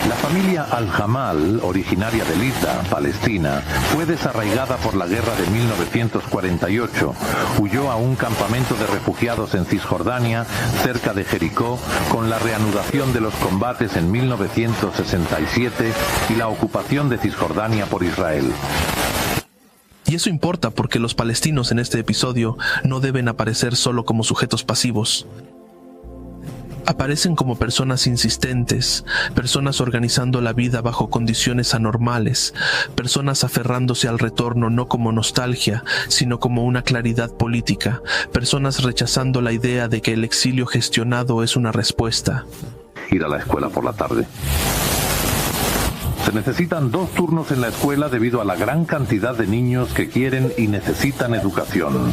La familia Al-Jamal, originaria de Lida, Palestina, fue desarraigada por la guerra de 1948. Huyó a un campamento de refugiados en Cisjordania, cerca de Jericó, con la reanudación de los combates en 1967 y la ocupación de Cisjordania por Israel. Y eso importa porque los palestinos en este episodio no deben aparecer solo como sujetos pasivos. Aparecen como personas insistentes, personas organizando la vida bajo condiciones anormales, personas aferrándose al retorno no como nostalgia, sino como una claridad política, personas rechazando la idea de que el exilio gestionado es una respuesta. Ir a la escuela por la tarde. Se necesitan 2 turnos en la escuela debido a la gran cantidad de niños que quieren y necesitan educación.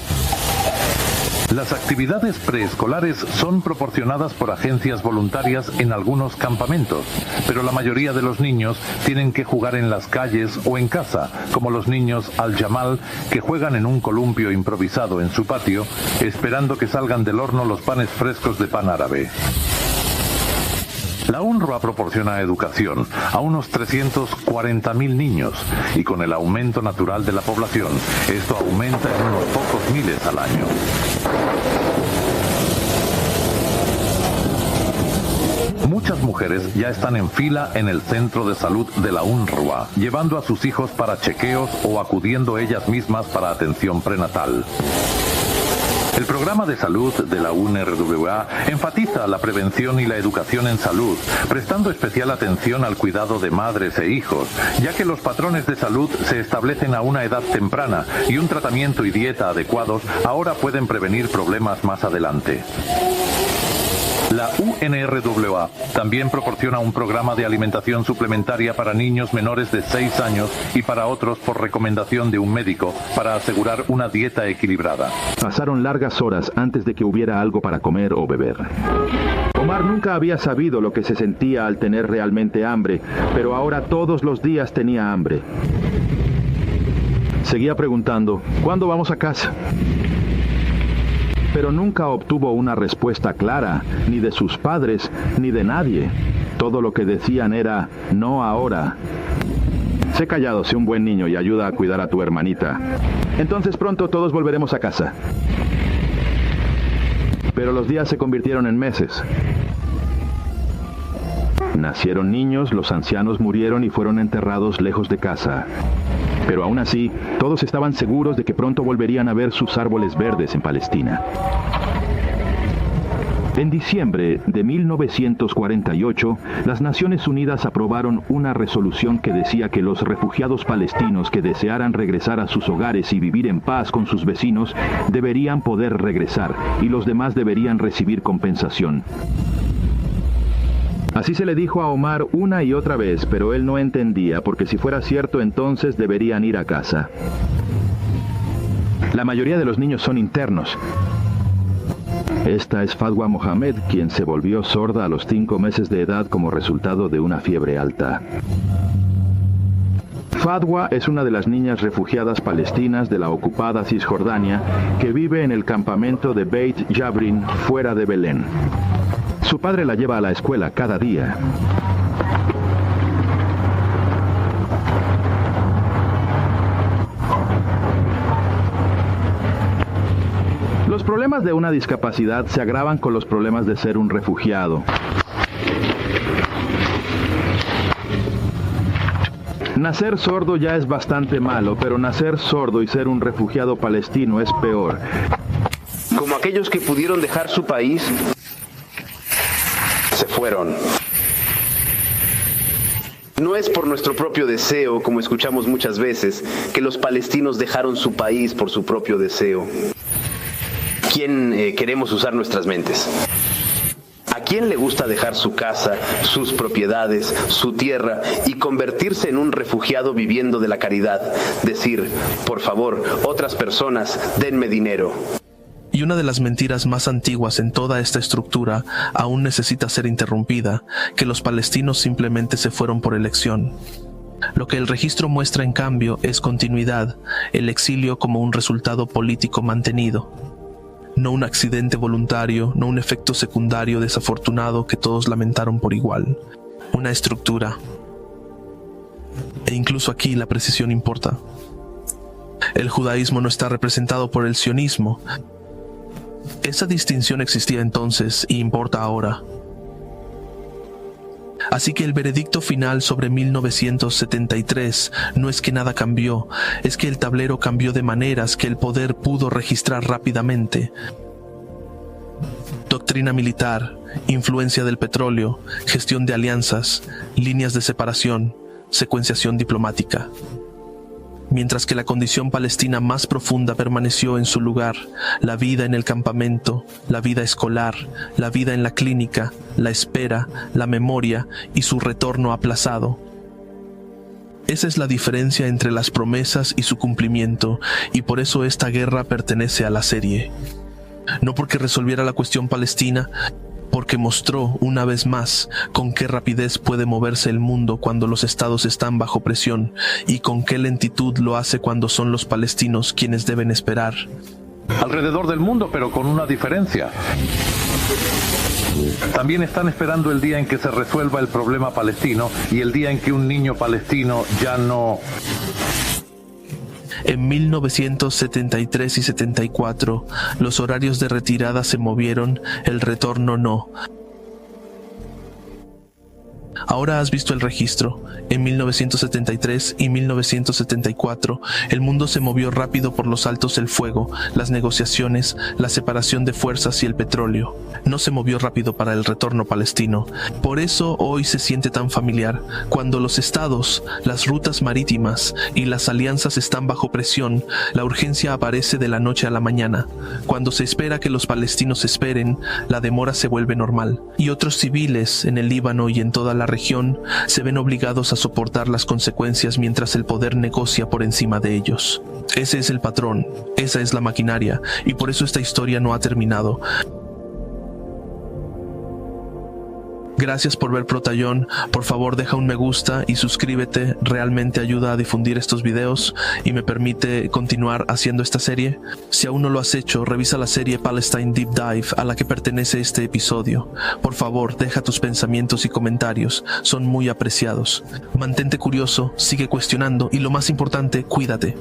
Las actividades preescolares son proporcionadas por agencias voluntarias en algunos campamentos, pero la mayoría de los niños tienen que jugar en las calles o en casa, como los niños Al-Jamal, que juegan en un columpio improvisado en su patio, esperando que salgan del horno los panes frescos de pan árabe. La UNRWA proporciona educación a unos 340.000 niños y con el aumento natural de la población, esto aumenta en unos pocos miles al año. Muchas mujeres ya están en fila en el centro de salud de la UNRWA, llevando a sus hijos para chequeos o acudiendo ellas mismas para atención prenatal. El programa de salud de la UNRWA enfatiza la prevención y la educación en salud, prestando especial atención al cuidado de madres e hijos, ya que los patrones de salud se establecen a una edad temprana y un tratamiento y dieta adecuados ahora pueden prevenir problemas más adelante. La UNRWA también proporciona un programa de alimentación suplementaria para niños menores de 6 años y para otros por recomendación de un médico para asegurar una dieta equilibrada. Pasaron largas horas antes de que hubiera algo para comer o beber. Omar nunca había sabido lo que se sentía al tener realmente hambre, pero ahora todos los días tenía hambre. Seguía preguntando, ¿cuándo vamos a casa? Pero nunca obtuvo una respuesta clara, ni de sus padres, ni de nadie. Todo lo que decían era, no ahora. Sé callado, sé un buen niño y ayuda a cuidar a tu hermanita. Entonces pronto todos volveremos a casa. Pero los días se convirtieron en meses. Nacieron niños, los ancianos murieron y fueron enterrados lejos de casa. Pero aún así, todos estaban seguros de que pronto volverían a ver sus árboles verdes en Palestina. En diciembre de 1948, las Naciones Unidas aprobaron una resolución que decía que los refugiados palestinos que desearan regresar a sus hogares y vivir en paz con sus vecinos deberían poder regresar y los demás deberían recibir compensación. Así se le dijo a Omar una y otra vez, pero él no entendía, porque si fuera cierto entonces deberían ir a casa. La mayoría de los niños son internos. Esta es Fadwa Mohamed, quien se volvió sorda a los 5 meses de edad como resultado de una fiebre alta. Fadwa es una de las niñas refugiadas palestinas de la ocupada Cisjordania que vive en el campamento de Beit Jabrin, fuera de Belén. Su padre la lleva a la escuela cada día. Los problemas problemas de una discapacidad se agravan con los problemas de ser un refugiado. Nacer sordo ya es bastante malo, pero nacer sordo y ser un refugiado palestino es peor. Como aquellos que pudieron dejar su país, se fueron. No es por nuestro propio deseo, como escuchamos muchas veces, que los palestinos dejaron su país por su propio deseo. ¿Quién queremos usar nuestras mentes? ¿A quién le gusta dejar su casa, sus propiedades, su tierra y convertirse en un refugiado viviendo de la caridad? Decir, por favor, otras personas, denme dinero. Y una de las mentiras más antiguas en toda esta estructura aún necesita ser interrumpida, que los palestinos simplemente se fueron por elección. Lo que el registro muestra en cambio es continuidad, el exilio como un resultado político mantenido. No un accidente voluntario, no un efecto secundario desafortunado que todos lamentaron por igual. Una estructura. E incluso aquí la precisión importa. El judaísmo no está representado por el sionismo. Esa distinción existía entonces y importa ahora. Así que el veredicto final sobre 1973 no es que nada cambió, es que el tablero cambió de maneras que el poder pudo registrar rápidamente. Doctrina militar, influencia del petróleo, gestión de alianzas, líneas de separación, secuenciación diplomática. Mientras que la condición palestina más profunda permaneció en su lugar, la vida en el campamento, la vida escolar, la vida en la clínica, la espera, la memoria y su retorno aplazado. Esa es la diferencia entre las promesas y su cumplimiento, y por eso esta guerra pertenece a la serie. No porque resolviera la cuestión palestina, porque mostró una vez más con qué rapidez puede moverse el mundo cuando los estados están bajo presión y con qué lentitud lo hace cuando son los palestinos quienes deben esperar. Alrededor del mundo, pero con una diferencia. También están esperando el día en que se resuelva el problema palestino y el día en que un niño palestino ya no... En 1973 y 74, los horarios de retirada se movieron, el retorno no. Ahora has visto el registro. En 1973 y 1974, el mundo se movió rápido por los altos del fuego, las negociaciones, la separación de fuerzas y el petróleo. No se movió rápido para el retorno palestino. Por eso hoy se siente tan familiar. Cuando los estados, las rutas marítimas y las alianzas están bajo presión, la urgencia aparece de la noche a la mañana. Cuando se espera que los palestinos esperen, la demora se vuelve normal. Y otros civiles en el Líbano y en toda la región se ven obligados a soportar las consecuencias mientras el poder negocia por encima de ellos. Ese es el patrón, esa es la maquinaria, y por eso esta historia no ha terminado. Gracias por ver Protayón, por favor deja un me gusta y suscríbete, realmente ayuda a difundir estos videos y me permite continuar haciendo esta serie. Si aún no lo has hecho, revisa la serie Palestine Deep Dive a la que pertenece este episodio. Por favor, deja tus pensamientos y comentarios, son muy apreciados. Mantente curioso, sigue cuestionando y lo más importante, cuídate.